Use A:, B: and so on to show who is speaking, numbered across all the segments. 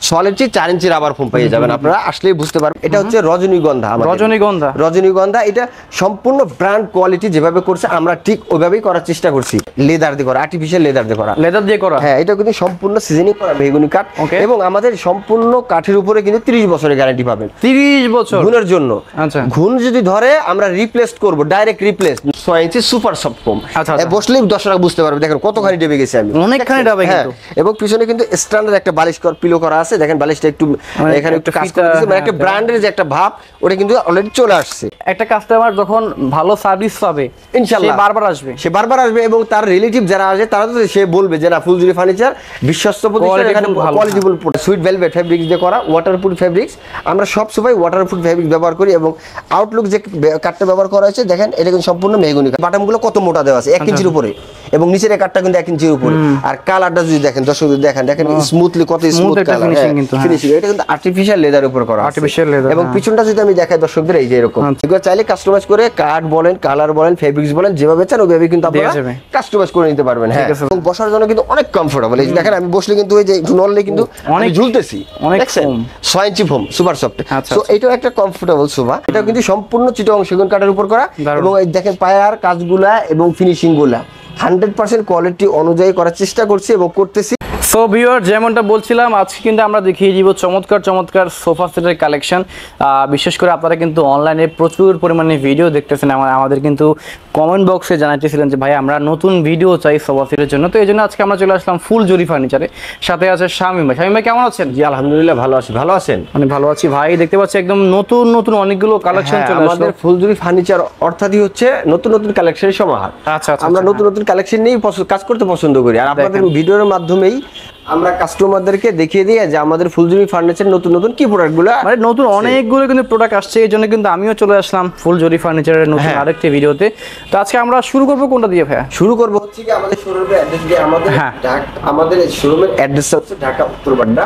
A: Solid 4 ইঞ্চি rubber foam পেয়ে যাবেন আপনারা, আসলেই বুঝতে পারবেন। এটা হচ্ছে রজনীগন্ধা। রজনীগন্ধা এটা সম্পূর্ণ ব্র্যান্ড কোয়ালিটি যেভাবে করছে আমরা ঠিক ওইভাবেই করার চেষ্টা করছি। লেদার দিয়ে করা, আর্টিফিশিয়াল লেদার দিয়ে করা। হ্যাঁ, এটা কিন্তু সম্পূর্ণ সিজনিং করা মেহগনি কাঠ এবং আমাদের সম্পূর্ণ কাঠের উপরে কিন্তু 30 বছরের গ্যারান্টি পাবেন।
B: 30 বছর
A: ঘুণের জন্য। আচ্ছা, ঘুণ যদি ধরে আমরা রিপ্লেস করব, ডাইরেক্ট রিপ্লেস। 6 ইঞ্চি সুপার সফট ফোম। বসলেই দর্শকরা বুঝতে পারবে, দেখেন কতখানি ডেবে গেছে আমি, অনেকখানি ডেবে কিন্তু। এবং পিছনে কিন্তু স্ট্যান্ডার্ড একটা বালিশ পিলো করা আছে, দেখেন বালিশটা একটু এখানে একটু কাজ করে দিয়েছে, মানে একটা ব্র্যান্ডের যে একটা ভাব ওটা কিন্তু অলরেডি চলে আসছে।
B: একটা কাস্টমার যখন ভালো সার্ভিস পাবে ইনশাআল্লাহ সে বারবার আসবে এবং তার রিলেটিভ যারা আসে তারা তো সে বলবে যে না ফুলজুরি ফার্নিচার বিশ্বস্ত প্রতিষ্ঠান, এখানে কোয়ালিটিফুল সুইট ভেলভেট ফেব্রিক্স দিয়ে করা, ওয়াটারপ্রুফ ফেব্রিক্স। আমরা সব সময় ওয়াটারপ্রুফ ফেব্রিক ব্যবহার করি এবং আউটলুক যে কাঠটা ব্যবহার করা হয়েছে দেখেন এটা কিন্তু সম্পূর্ণ মেহগনি। বাটামগুলো কত মোটা দেওয়া আছে, 1 ইঞ্চির উপরে, এবং নিচের কাঠটা কিন্তু 1 ইঞ্চির উপরে। আর কালারটা যদি দেখেন দর্শক দেখেন স্মুথলি কত স্মুথ কালার ফিনিশিং। এটা কিন্তু আর্টিফিশিয়াল লেদার উপর করা আছে এবং পিছনটা যদি আমি দেখাই দর্শকদের এই যে এরকম এগুলো চাইলে কাস্টমাইজ করে কাঠ বলেন, কালার বলেন, ফেব্রিক্স বলেন, যেভাবে চান ওইভাবে কিন্তু আপনারা কাস্টমাইজ করে নিতে পারবেন। হ্যাঁ, এবং বসার জন্য কিন্তু অনেক কমফোর্টেবল। এই দেখেন আমি বসলে কিন্তু ওই যে একটু নড়লে কিন্তু আমি ঝুলতেছি, দেখছেন 6 ইঞ্চি ফোম সুপার সফট। সো এটাও একটা কমফোর্টেবল সোফা। এটা কিন্তু সম্পূর্ণ চিটাগং সেগুন কাঠের উপর করা এবং এই দেখেন পায়ার কাজগুলা এবং ফিনিশিং গুলা 100% কোয়ালিটি অনুযায়ী করার চেষ্টা করছি এবং করতেছি। সো ভিউয়ার, যেমনটা বলছিলাম আজকে কিন্তু আমরা দেখিয়ে দিব চমৎকার চমৎকার সোফা সেটের কালেকশন। বিশেষ করে আপনারা কিন্তু অনলাইনে প্রচুর পরিমাণে ভিডিও দেখতেছেন, আমাদের কিন্তু কমেন্ট বক্সে জানাইতেছিলেন যে ভাই আমরা নতুন ভিডিও চাই সোফা সেটের জন্য। তো এই জন্য আজকে আমরা চলে আসলাম ফুলজুরি ফার্নিচারে, সাথে আছে শামীম ভাই। শামীম ভাই কেমন আছেন?
A: জি আলহামদুলিল্লাহ ভালো আছি। ভালো আছেন?
B: আমি ভালো আছি ভাই। দেখতে পাচ্ছি একদম নতুন নতুন অনেকগুলো কালেকশন চলে আসলো।
A: আমাদের ফুলজুরি ফার্নিচার অর্থাৎই হচ্ছে নতুন নতুন কালেকশনের সমাহার।
B: আচ্ছা,
A: আমরা নতুন নতুন কালেকশন নিয়ে কাজ করতে পছন্দ করি, আর আপনাদের ভিডিওর মাধ্যমেই আমরা কাস্টমারদেরকে দেখিয়ে দিই যে আমাদের ফুলজুরি ফার্নিচার নতুন নতুন কি প্রোডাক্টগুলো,
B: মানে নতুন অনেকগুলো কিন্তু প্রোডাক্ট আসছে। এই জন্য কিন্তু আমিও চলে আসলাম ফুলজুরি ফার্নিচারের নতুন আরেকটি ভিডিওতে। তো আজকে আমরা শুরু করব কোনটা দিয়ে ভাই?
A: শুরু করব হচ্ছে কি আমাদের শোরুমের অ্যাড্রেস দিয়ে। আমাদের শোরুমের অ্যাড্রেস হচ্ছে ঢাকা উত্তর বাড্ডা,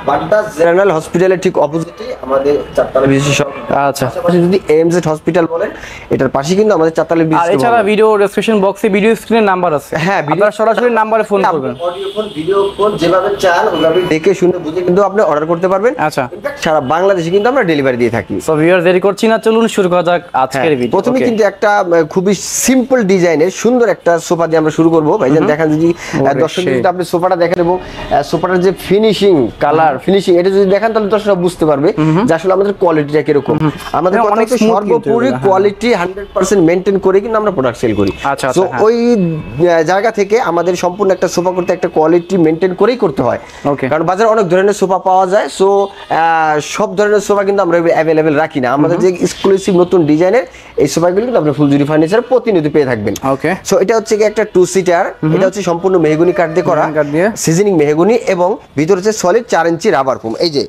A: বাড্ডা জেনারেল হসপিটালের ঠিক অপোজিটে আমাদের চারতলা বিসি শপ।
B: আচ্ছা,
A: যদি এমজেড হসপিটাল বলেন এটার পাশে কিন্তু আমাদের চারতলা বিসি।
B: আর এছাড়া ভিডিও ডেসক্রিপশন বক্সে ভিডিও স্ক্রিনে নাম্বার আছে।
A: হ্যাঁ,
B: আপনারা সরাসরি নম্বরে ফোন করবেন।
A: অডিও ফোন, ভিডিও ফোন যেভাবে চান ওভাবে দেখে শুনে বুঝে কিন্তু আপনি অর্ডার করতে পারবেন।
B: আচ্ছা,
A: সারা বাংলাদেশে কিন্তু আমরা ডেলিভারি দিয়ে থাকি।
B: সো ভিউয়ার দেরি করছি না, চলুন শুরু করা যাক আজকের ভিডিও।
A: প্রথমে কিন্তু একটা খুবই সিম্পল ডিজাইনের সুন্দর একটা সোফা দিয়ে আমরা শুরু করব। ভাইজান দেখেন যদি দর্শক যদি আপনি সোফাটা দেখেন এবং সোফাটার যে ফিনিশিং, কালার ফিনিশিং এটা যদি দেখেন তাহলে দর্শকরা বুঝতে পারবে যে আসলে আমাদের কোয়ালিটিটা কিরকম। আমাদের কথা হচ্ছে সর্বোপরি কোয়ালিটি 100% মেইনটেইন করে কিন্তু আমরা প্রোডাক্ট সেল করি। সো ওই জায়গা থেকে আমাদের সম্পূর্ণ একটা সোফা করতে একটা কোয়ালিটি মেইনটেইন করেই করতে হয়, কারণ বাজারে অনেক ধরনের সোফা পাওয়া যায়। সো সব ধরনের সোফা কিন্তু আমরা অ্যাভেলেবেল রাখি না। আমাদের যে এক্সক্লুসিভ নতুন ডিজাইনের এই সোফাগুলো কিন্তু আপনি ফুলজুরি ফার্নিচার প্রতিনিয়ত পেয়ে থাকবেন।
B: ওকে,
A: সো এটা হচ্ছে একটা 2 সিটার। এটা হচ্ছে সম্পূর্ণ মেহগনি কাঠ দিয়ে করা, সিজনিং মেহগনি এবং ভিতরে হচ্ছে সলিড 4 ইঞ্চি রাবার ফোম। এই যে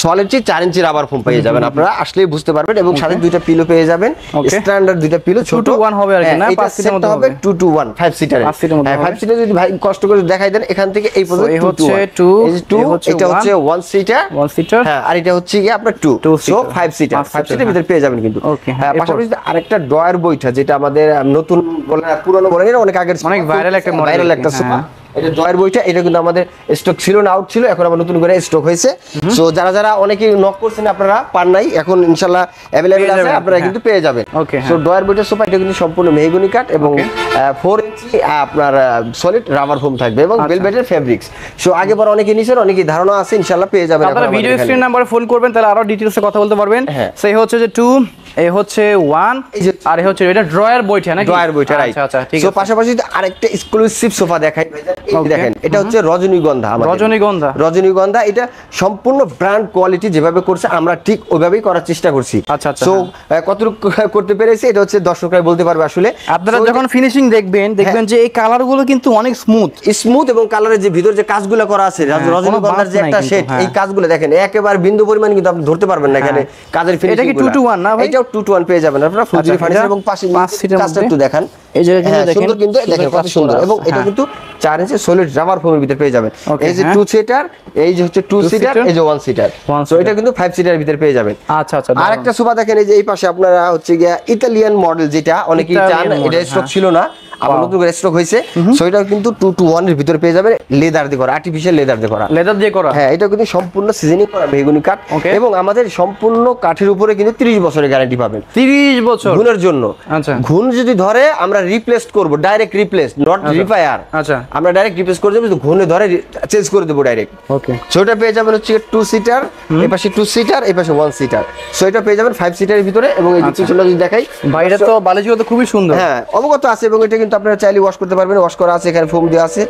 A: সলিড 4 ইঞ্চি রাবার ফোম পেয়ে যাবেন আপনারা, আসলেই বুঝতে পারবেন। এবং সাথে দুইটা পিলো পেয়ে যাবেন, স্ট্যান্ডার্ড দুইটা পিলো, ছোট 1 হবে আর কি না, 5 সিটের মধ্যে হবে। 2 to 1 5 সিটারে। হ্যাঁ, 5 সিটারে যদি ভাই কষ্ট করে দেখাই দেন এখান থেকে এই পর্যন্ত। এই হচ্ছে 2, এটা হচ্ছে 1 সিটার। হ্যাঁ, আর এটা হচ্ছে কি আপনার 2, সো 5 সিটার। 5 সিটার ভিতরে পেয়ে যাবেন কিন্তু। হ্যাঁ, পাশাপাশি আরেকটা ড্রয়ার বইটা যেটা আমাদের নতুন বলেন পুরনো বলেন, এটা অনেক আগের
B: অনেক ভাইরাল একটা
A: সোফা। এটা ড্রয়ার বইটা, এটা কিন্তু আমাদের স্টক ছিল না, আউট ছিল, এখন আবার নতুন করে স্টক হয়েছে। সো যারা যারা অনেকেই নক করছেন আপনারা পান নাই, এখন ইনশাআল্লাহ अवेलेबल আছে, আপনারা কিন্তু পেয়ে যাবেন। সো ড্রয়ার বইটা সোফা এটা কিন্তু সম্পূর্ণ মেহগনি কাঠ এবং 4 ইঞ্চি আপনার সলিড রাবার ফোম থাকবে এবং ভেলভেটের ফেব্রিক্স। সো আগে পর অনেকে নিছেন, অনেকেই ধারণা আছে, ইনশাআল্লাহ পেয়ে যাবেন।
B: আপনারা ভিডিও স্ক্রিন নম্বরে ফোন করবেন, তাহলে আরো ডিটেইলসে কথা বলতে পারবেন। সেই হচ্ছে যে 2, এই হচ্ছে 1, আর এই হচ্ছে এটা ড্রয়ার বইটা নাকি?
A: ড্রয়ার বইটা, রাইট।
B: আচ্ছা, ঠিক আছে।
A: সো পাশাপাশি আরেকটা এক্সক্লুসিভ সোফা দেখাই ভাইজান, এই দেখেন এটা হচ্ছে রজনীগন্ধা। রজনীগন্ধা এটা সম্পূর্ণ ব্র্যান্ড কোয়ালিটি যেভাবে করছে আমরা ঠিক ওইভাবেই করার চেষ্টা করছি।
B: আচ্ছা,
A: সো কতটুকু করতে পেরেছি এটা হচ্ছে দর্শকরাই বলতে পারবে। আসলে
B: আপনারা যখন ফিনিশিং দেখবেন যে এই কালারগুলো কিন্তু অনেক
A: স্মুথ এবং কালারের যে ভিতর যে কাজগুলো করা আছে, রজনীগন্ধার যে একটা শেড, এই কাজগুলো দেখেন একেবারে বিন্দু পরিমাণ কিন্তু আপনি ধরতে পারবেন না এখানে কাজের ফিনিশিং।
B: এটা কি 2 to 1 না ভাই?
A: এটাও 2 to 1 পেয়ে যাবেন আপনারা ফুলজুরি ফার্নিচার। এবং পাশে কাজটা একটু দেখেন, এই জায়গা কিন্তু দেখেন সুন্দর, কিন্তু দেখেন কত সুন্দর। এবং এটা কিন্তু 4 ইঞ্চি সলিড রাবার ফোমের ভিতরে পেয়ে যাবেন। এই যে 2 সিটার, এই যে হচ্ছে 2 সিটার, এই যে 1 সিটার। সো এটা কিন্তু 5 সিটারের ভিতরে পেয়ে যাবেন।
B: আচ্ছা,
A: আরেকটা সোফা দেখেন, এই যে এই পাশে আপনারা হচ্ছে গিয়া ইতালিয়ান মডেল, যেটা অনেকেই চান, এটা স্টক ছিল না, আবার নতুন করে স্টক হয়েছে। সো এটা কিন্তু 2 to 1 এর ভিতরে পেয়ে যাবেন, লেদার দিয়ে করা, আর্টিফিশিয়াল লেদার দিয়ে করা,
B: লেদার দিয়ে করা।
A: হ্যাঁ, এটা কিন্তু সম্পূর্ণ সিজনিং করা মেহগনি কাঠ, এবং আমাদের সম্পূর্ণ কাঠের উপরে কিন্তু 30 বছরের গ্যারান্টি পাবেন।
B: 30 বছর
A: ঘুণের জন্য।
B: আচ্ছা,
A: ঘুণ যদি ধরে আমরা রিপ্লেস করব, ডাইরেক্ট রিপ্লেস, নট রিপেয়ার।
B: আচ্ছা,
A: আমরা ডাইরেক্ট রিপ্লেস করে দেব, ঘুণে ধরে চেঞ্জ করে দেব ডাইরেক্ট।
B: ওকে,
A: সো এটা পেয়ে যাবেন হচ্ছে 2 সিটার, এই পাশে 2 সিটার, এই পাশে 1 সিটার। সো এটা পেয়ে যাবেন 5 সিটারের ভিতরে, এবং এই পিছনটা যদি দেখাই,
B: বাইরে তো বালিশগুলো তো খুবই সুন্দর।
A: হ্যাঁ, অবগত আছে, এবং এটা কিন্তু আপনারা চাইলে ওয়াশ করতে পারবেন, ওয়াশ করা আছে, এখানে ফোম দেওয়া আছে।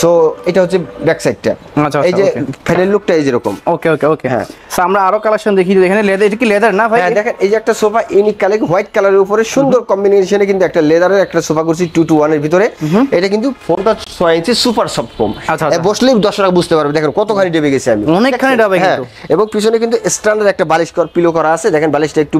A: সো এটা হচ্ছে ব্যাক সাইডটা।
B: আচ্ছা,
A: এই যে ফ্যানের লুকটা এই যেরকম।
B: ওকে ওকে ওকে, হ্যাঁ। সো আমরা আরো কালেকশন দেখি, এখানে লেদার, এটা কি লেদার না ভাই?
A: হ্যাঁ, দেখেন এই যে একটা সোফা ইউনিক কালার, হোয়াইট কালারের উপরে সুন্দর কম্বিনেশনে কিন্তু একটা লেদারের একটা সোফা করছি 2 to 1 এর ভিতরে। এটা কিন্তু ফোমটা 6 ইঞ্চি সুপার সফট ফোম। বসলেই দর্শকরা বুঝতে পারবে, দেখেন কতখানি ডেবে গেছে আমি,
B: অনেকখানি ডেবে কিন্তু।
A: এবং পিছনে কিন্তু স্ট্যান্ডার্ড একটা বালিশ পিলো করা আছে, দেখেন বালিশটা একটু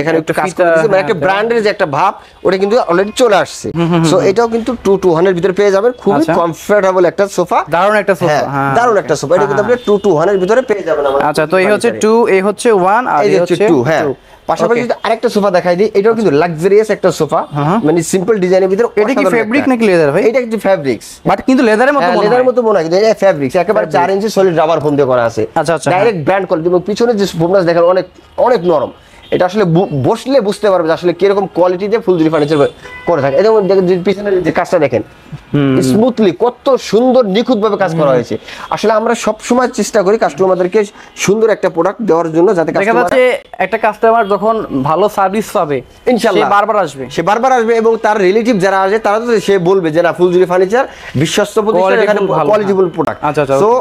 A: এখানে একটু কাজ করে দিয়েছে, মানে একটা ব্র্যান্ডের যে একটা ভাব ওটা কিন্তু অলরেডি চলে আসছে। সো এটাও কিন্তু 2 to 1 এর ভিতরে পেয়ে যাবেন, খুবই কমফোর্টেবল একটা সোফা,
B: দারুণ একটা সোফা,
A: হ্যাঁ দারুণ একটা সোফা। এটা কিন্তু আপনি 2 to 1 এর ভিতরে পেয়ে যাবেন আমাদের।
B: আচ্ছা, তো এই হচ্ছে 2, এই হচ্ছে 1, আর এই হচ্ছে 2,
A: হ্যাঁ। পাশাপাশি যদি আরেকটা সোফা দেখাই দিই, এটাও কিন্তু লাক্সারিয়াস একটা সোফা, মানে সিম্পল ডিজাইনের ভিতরে।
B: এটা কি ফেব্রিক নাকি লেদার ভাই?
A: এটা কিন্তু ফেব্রিক্স,
B: বাট কিন্তু লেদারের মতো মনে হয়,
A: লেদারের মতো মনে হয়, কিন্তু এটা ফেব্রিক্স, একেবারে 4 ইঞ্চি সলিড রাবার ফোম দিয়ে করা আছে।
B: আচ্ছা আচ্ছা,
A: ডাইরেক্ট ব্র্যান্ড কোয়ালিটি, এবং পিছনে যে ফোমটা দেখেন অনেক অনেক নরম। এটা আসলে বসলে বুঝতে পারবে যে আসলে কিরকম কোয়ালিটি দিয়ে ফুলজুরি ফার্নিচার করে থাকে। এবং দেখেন পিছনের যে কাজটা দেখেন, স্মুথলি কত সুন্দর নিখুঁত ভাবে কাজ করা হয়েছে। আসলে আমরা সব সময় চেষ্টা করি কাস্টমারদেরকে সুন্দর একটা প্রোডাক্ট দেওয়ার জন্য, যাতে
B: একটা কাস্টমার যখন ভালো সার্ভিস পাবে ইনশাআল্লাহ সে বারবার আসবে, এবং তার রিলেটিভ যারা আসে তারা তো সে বলবে যে না, ফুলজুরি ফার্নিচার বিশ্বস্ত প্রতিষ্ঠান, এখানে কোয়ালিটিফুল প্রোডাক্ট। আচ্ছা আচ্ছা,
A: সো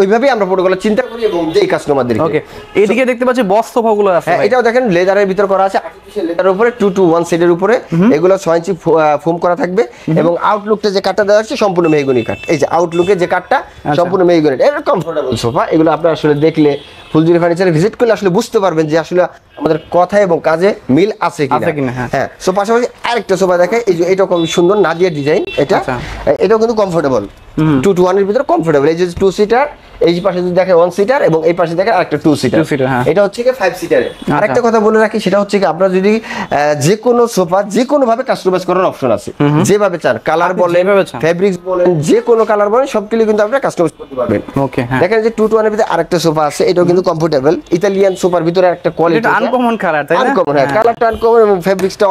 A: ওইভাবেই আমরা প্রোটোকল চিন্তা করি এবং দেই কাস্টমারদেরকে।
B: ওকে, এইদিকে দেখতে পাচ্ছি বক্স সোফাগুলো আছে।
A: হ্যাঁ, এটাও দেখেন লেদারের ভিতর করা আছে, আর্টিফিশিয়াল লেদারের উপরে 2 to 1 সেটের উপরে। এগুলো 6 ইঞ্চি ফোম করা থাকবে, এবং আউটলুকটা যে কাটটা দেওয়া আছে সম্পূর্ণ মেহগনি কাট। এই যে আউটলুকে যে কাটটা সম্পূর্ণ মেহগনি, এটা কমফোর্টেবল সোফা। এগুলো আপনারা আসলে দেখলে ফুলজুরি ফার্নিচারে ভিজিট করলে আসলে বুঝতে পারবেন যে আসলে আমাদের কথা এবং কাজে মিল আছে কিনা। হ্যাঁ, সো পাশাপাশি আরেকটা সোফা দেখাই, এই যে এটা খুব সুন্দর নাদিয়া ডিজাইন, এটাও কিন্তু কমফোর্টেবল, 2 to 1 এর ভিতরে কমফোর্টেবল। এই যে 2 সিটার, এই পাশে যদি দেখেন 1 সিটার, এবং এই পাশে দেখেন আরেকটা 2 সিটার। এটা হচ্ছে কি 5 সিটারের। আরেকটা কথা বলে রাখি, সেটা হচ্ছে কি আপনারা যদি যে কোনো সোফা যে কোনো ভাবে কাস্টমাইজ করার অপশন আছে, যেভাবে চান, কালার বলেন, ফেব্রিক্স বলেন, যে কোনো কালার বলেন, সবগুলো কিন্তু আপনারা কাস্টমাইজ করতে পারবেন। ওকে, দেখেন যে 2 to 1 এর ভিতরে আরেকটা সোফা আছে, এটাও কিন্তু কমফোর্টেবল, ইতালিয়ান সোফার ভিতরে একটা কোয়ালিটি, এটা আনকমন কালার, তাই না? আনকমন, হ্যাঁ, কালারটা আনকমন এবং ফেব্রিক্সটা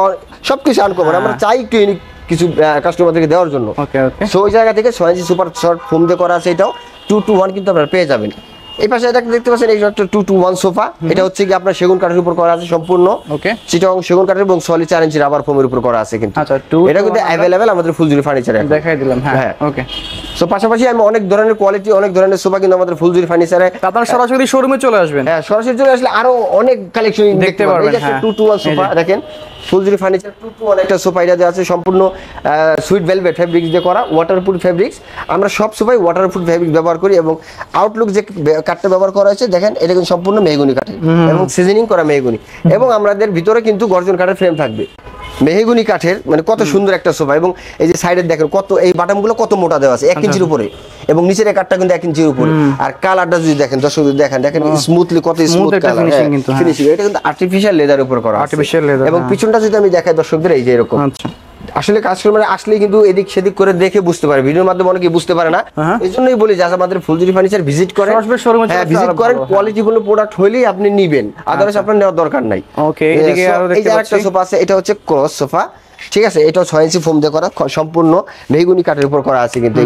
A: সবকিছু আনকমন। আমরা চাই একটু ইউনিক কিছু কাস্টমারদেরকে দেওয়ার জন্য। সো ওই জায়গা থেকে 6 ইঞ্চি সুপার শর্ট ফোম দিয়ে করা আছে, এটাও 2 to 1 কিন্তু আপনারা পেয়ে যাবেন। এই পাশে এটা দেখতে পাচ্ছেন, এই একটা 2 to 1 সোফা, এটা হচ্ছে কি আপনার সেগুন কাঠের উপর করা আছে সম্পূর্ণ। ওকে, চিটাং সেগুন কাঠের এবং সলিড 4 ইঞ্চি রাবার ফোমের উপর করা আছে কিন্তু। আচ্ছা, এটা কিন্তু अवेलेबल আমাদের ফুলজুরি ফার্নিচারে দেখাই দিলাম। হ্যাঁ, ওকে। সো পাশাপাশি আমি অনেক ধরনের কোয়ালিটি, অনেক ধরনের সোফা কিন্তু আমাদের ফুলজুরি ফার্নিচারে, আপনারা সরাসরি শোরুমে চলে আসবেন। হ্যাঁ, সরাসরি চলে আসলে আরো অনেক কালেকশন দেখতে পারবেন। এই যে 2 to 1 সোফা দেখেন, ফুলজুরি ফার্নিচার 2 to 1 একটা সোফা, এটা দেওয়া আছে সম্পূর্ণ সুইট ভেলভেট ফেব্রিক্স দিয়ে করা, ওয়াটারপ্রুফ ফেব্রিক্স। আমরা সব সোফায় ওয়াটারপ্রুফ ফেব্রিক ব্যবহার করি, এবং আউটলুক যে কাঠটা ব্যবহার করা হয়েছে দেখেন, এটা কিন্তু সম্পূর্ণ মেহগনি কাঠের এবং সিজনিং করা মেহগনি, এবং আমাদের ভিতরে কিন্তু গর্জন কাঠের ফ্রেম থাকবে, মেহগনি কাঠের, মানে কত সুন্দর একটা সোফা। এবং এই যে সাইডে দেখেন কত, এই বাটামগুলো কত মোটা দেওয়া আছে, 1 ইঞ্চির উপরে, এবং নিচের কাঠটা কিন্তু 1 ইঞ্চির উপরে। আর কালারটা যদি দেখেন, দর্শক যদি দেখেন স্মুথলি, কত স্মুথ কালার ফিনিশিং। এটা কিন্তু আর্টিফিশিয়াল লেদারের উপর করা, আর্টিফিশিয়াল লেদার। এবং পিছনটা যদি আমি দেখাই দর্শকদের, এই যে এরকম। আসলে কাস্টমার আসলে কিন্তু এদিক সেদিক করে দেখে বুঝতে পারে, ভিডিওর মাধ্যমে অনেকে বুঝতে পারে না। এইজন্যই বলি যে আমাদের ফুলজুরি ফার্নিচার ভিজিট করেন, হ্যাঁ ভিজিট করেন, কোয়ালিটিফুল প্রোডাক্ট হইলেই আপনি নেবেন, আদারওয়াইজ আপনার নেওয়ার দরকার নাই। ওকে, এদিকে আরো দেখতে পাচ্ছি একটা সোফা আছে, এটা হচ্ছে ক্রস সোফা, ঠিক আছে? এটাও 6 ইঞ্চি ফোম দিয়ে করা, সম্পূর্ণ মেহগনি কাঠের উপর করা আছে কিন্তু।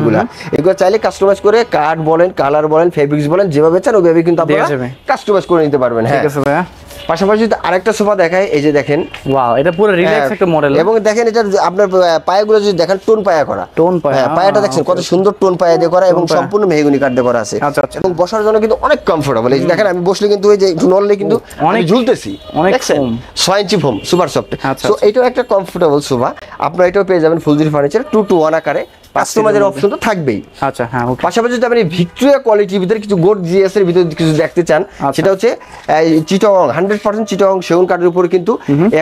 A: এগুলো চাইলে কাস্টমাইজ করে কাঠ বলেন, কালার বলেন, ফেব্রিক্স বলেন, যেভাবে চান ওইভাবে কিন্তু আপনারা কাস্টমাইজ করে নিতে পারবেন। হ্যাঁ, ঠিক আছে ভাইয়া। পাশাপাশি যদি আরেকটা সোফা দেখাই, এই যে দেখেন, ওয়াও, এটা পুরো রিল্যাক্স একটা মডেল। এবং দেখেন এটা আপনার পায়াগুলো যদি দেখেন, টোন পায়া করা, টোন পায়া, হ্যাঁ পায়াটা দেখছেন কত সুন্দর টোন পায়া দিয়ে করা, এবং সম্পূর্ণ মেহগনি কাঠ দিয়ে করা আছে। এবং বসার জন্য কিন্তু অনেক কমফোর্টেবল। এই যে দেখেন, আমি বসলে কিন্তু এই যে একটু নড়লে কিন্তু আমি ঝুলতেছি, দেখছেন 6 ইঞ্চি ফোম সুপার সফট। সো এটাও একটা কমফোর্টেবল সোফা, আপনারা এটাও পেয়ে যাবেন ফুলজুরি ফার্নিচার 2 to 1 আকারে। কাস্টমাইজের অপশন তো থাকবেই। আচ্ছা, হ্যাঁ। পাশাপাশি যদি আপনি ভিক্টোরিয়া কোয়ালিটির ভিতরে কিছু গর্জিয়াস এর ভিতরে কিছু দেখতে চান, সেটা হচ্ছে চিটাগং 100% চিটাগং সেগুন কাঠের উপর কিন্তু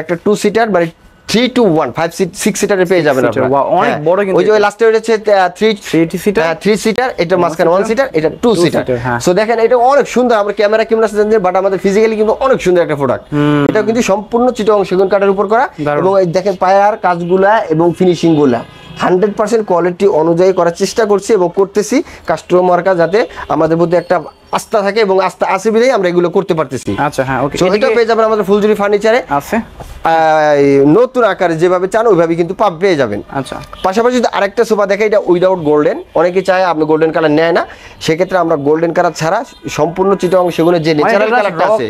A: একটা 2 সিটার, মানে 3 to 1 5 সিট 6 সিটারে পেয়ে যাবেন আপনারা
B: অনেক বড় কিন্তু
A: ওই যে লাস্টে হচ্ছে 3
B: সিটার
A: 3 সিটার এটা মাঝখানে 1 সিটার এটা 2 সিটার সো দেখেন এটা অনেক সুন্দর আমরা ক্যামেরা কেমন আছে জানেন বাট আমাদের ফিজিক্যালি কিন্তু অনেক সুন্দর একটা প্রোডাক্ট এটা কিন্তু সম্পূর্ণ চিটাগং সেগুন কাঠের উপর করা এবং এই দেখেন পায়ার কাজগুলা এবং ফিনিশিং গুলা 100% কোয়ালিটি অনুযায়ী করার চেষ্টা করছি এবং করতেছি কাস্টমাররা যাতে আমাদের মধ্যে একটা আস্থা থাকে এবং আস্থা আছে বিধায় আমরা এগুলো করতে পারতেছি
B: আচ্ছা হ্যাঁ ওকে
A: সো এটা পেয়ে যাবেন আমাদের ফুলজুরি ফার্নিচারে
B: আছে
A: নতুন আকারে যেভাবে চান ওইভাবে কিন্তু পেয়ে যাবেন
B: আচ্ছা
A: পাশাপাশি যদি আরেকটা সোফা দেখে এটা উইদাউট গোল্ডেন অনেকে চায় আপনি গোল্ডেন কালার নেয় না সেক্ষেত্রে আমরা গোল্ডেন কালার ছাড়া সম্পূর্ণ চিটাগং সেগুনের যে ন্যাচারাল কালারটা আছে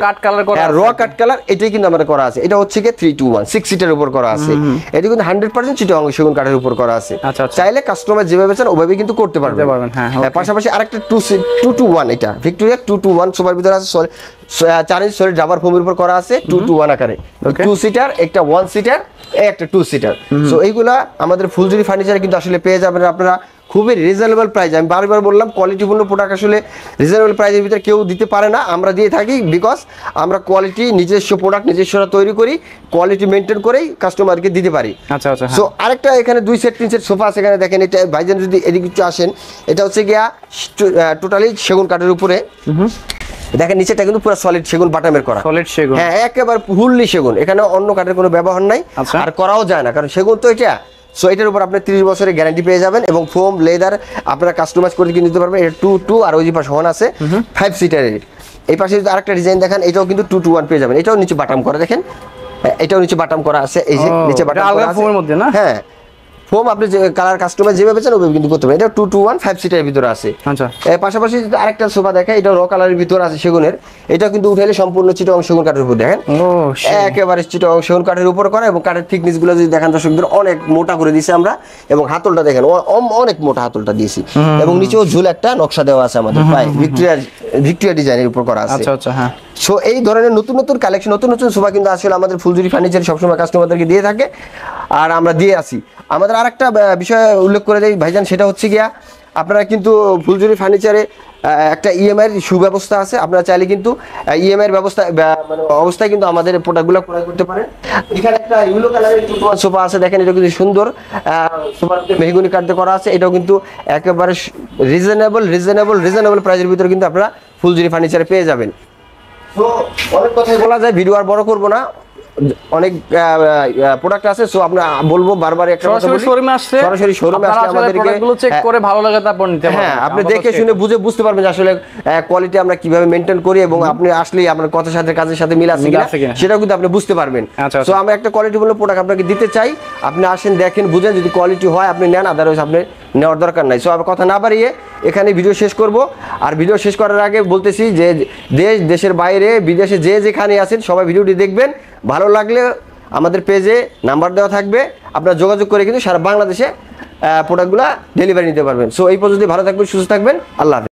A: র কাট কালার এটাই কিন্তু আমাদের করা আছে এটা হচ্ছে কি 3 to 1 6 সিটের উপর করা আছে এটা কিন্তু 100% চিটাগং সেগুন কাঠের উপর করা আছে চাইলে কাস্টমার যেভাবে চান ওইভাবে কিন্তু করতে পারবেন হ্যাঁ পাশাপাশি আরেকটা 2 to 1 এটা ভিক্টোরিয়া 2 to 1 সোফার ভিতরে আছে 4 ইঞ্চি সলিড রাবার ফোমের উপর করা আছে 2 to 1 আকারে 2 সিটার একটা 1 সিটার একটা 2 সিটার সো এইগুলা আমাদের ফুলজুরি ফার্নিচারে কিন্তু আসলে পেয়ে যাবেন আপনারা খুবই রিজনেবল প্রাইস আমি বারবার বললাম কোয়ালিটিপূর্ণ প্রোডাক্ট আসলে রিজনেবল প্রাইসের ভিতরে কেউ দিতে পারে না আমরা দিয়ে থাকি বিকজ আমরা কোয়ালিটি নিজস্ব প্রোডাক্ট নিজস্বরা তৈরি করি কোয়ালিটি মেনটেন করেই কাস্টমারকে দিতে পারি
B: আচ্ছা আচ্ছা
A: সো আরেকটা এখানে 2 সেট 3 সেট সোফা আছে এখানে দেখেন এটা ভাইজান যদি এদিকে একটু আসেন এটা হচ্ছে গিয়া টোটালি সেগুন কাঠের উপরে দেখেন নিচেটা কিন্তু পুরো সলিড সেগুন বাটামের করা
B: সলিড সেগুন
A: হ্যাঁ একেবারে ফুললি সেগুন এখানে অন্য কাঠের কোনো ব্যবহার নাই আর করাও যায় না কারণ সেগুন তো এটা সো এটার উপর আপনি 30 বছরের গ্যারান্টি পেয়ে যাবেন এবং ফোম লেদার আপনারা কাস্টমাইজ করে কিনে নিতে পারবেন এটা 2 আর ওই যে পাশে 1 আছে 5 সিটারের এই পাশে যদি আরেকটা ডিজাইন দেখেন এটাও কিন্তু 2 to 1 পেয়ে যাবেন এটাও নিচে বাটাম করা দেখেন এটাও নিচে বাটাম করা আছে এই যে নিচে বাটাম করা আছে
B: ফোমের মধ্যে না
A: হ্যাঁ ফোম আপনি যে কালার কাস্টমাইজ যেভাবে চান ওইভাবে কিন্তু করতে পারেন এটা 2 to 1 5 সিটারের ভিতরে আছে
B: আচ্ছা
A: এর পাশাপাশি যদি আরেকটা সোফা দেখেন এটা র কালারের ভিতরে আছে সেগুনের এটা কিন্তু উঠাইলে সম্পূর্ণ চিটাগং সেগুন কাঠের উপর দেখেন একেবারে চিটাগং সেগুন কাঠের উপর করা এবং কাঠের থিকনেস গুলো যদি দেখেন দর্শকদের অনেক মোটা করে দিয়েছি আমরা এবং হাতলটা দেখেন অনেক মোটা হাতলটা দিয়েছি এবং নিচেও ঝুল একটা নকশা দেওয়া আছে আমাদের পায়ে ভিক্টোরিয়া ডিজাইনের উপর করা আছে
B: আচ্ছা আচ্ছা হ্যাঁ
A: সো এই ধরনের নতুন নতুন কালেকশন নতুন নতুন সোফা কিন্তু আসলে আমাদের ফুলজুরি ফার্নিচার সবসময় কাস্টমারদেরকে দিয়ে থাকে আর আমরা দিয়ে আসি আমাদের আরেকটা বিষয় উল্লেখ করে দেই ভাইজান সেটা হচ্ছে গিয়া আপনারা কিন্তু ফুলজুরি ফার্নিচারে একটা ইএমআই এর সুব্যবস্থা আছে আপনারা চাইলে কিন্তু ইএমআই এর ব্যবস্থা মানে অবস্থায় কিন্তু আমাদের প্রোডাক্টগুলো ক্রয় করতে পারেন এখানে একটা ইয়েলো কালারের সোফা আছে দেখেন এটা কিন্তু সুন্দর সোফাতে মেহগনি কাঠ দিয়ে করা আছে এটাও কিন্তু একেবারে রিজনেবল প্রাইসের ভিতরে কিন্তু আপনারা ফুলজুরি ফার্নিচারে পেয়ে যাবেন তো অনেক কথাই বলা যায় ভিডিও আর বড় করব না অনেক প্রোডাক্ট আছে সো আমরা বলবো বারবার একটা কথা বলি সরাসরি শোরুমে আসলে আমাদেরকে প্রোডাক্টগুলো চেক করে ভালো লাগে তারপর নিতে পারবেন হ্যাঁ আপনি দেখে শুনে বুঝতে পারবেন যে আসলে কোয়ালিটি আমরা কিভাবে মেইনটেইন করি এবং আপনি আসলেই আপনার কথার সাথে কাজের সাথে মিল আছে কিনা সেটাও কিন্তু আপনি বুঝতে পারবেন সো আমরা একটা কোয়ালিটিফুল প্রোডাক্ট আপনাকে দিতে চাই আপনি আসেন দেখেন বুঝেন যদি কোয়ালিটি হয় আপনি নেন আদারওয়াইজ আপনি নেওয়ার দরকার নাই সো আমি কথা না বাড়িয়ে এখানে ভিডিও শেষ করব আর ভিডিও শেষ করার আগে বলতেছি যে দেশের বাইরে বিদেশে যেখানে আছেন সবাই ভিডিওটি দেখবেন ভালো লাগলে আমাদের পেজে নাম্বার দেওয়া থাকবে আপনারা যোগাযোগ করে কিন্তু সারা বাংলাদেশে প্রোডাক্টগুলো ডেলিভারি নিতে পারবেন সো এই পর্যন্ত ভালো থাকবেন সুস্থ থাকবেন আল্লাহ হাফেজ।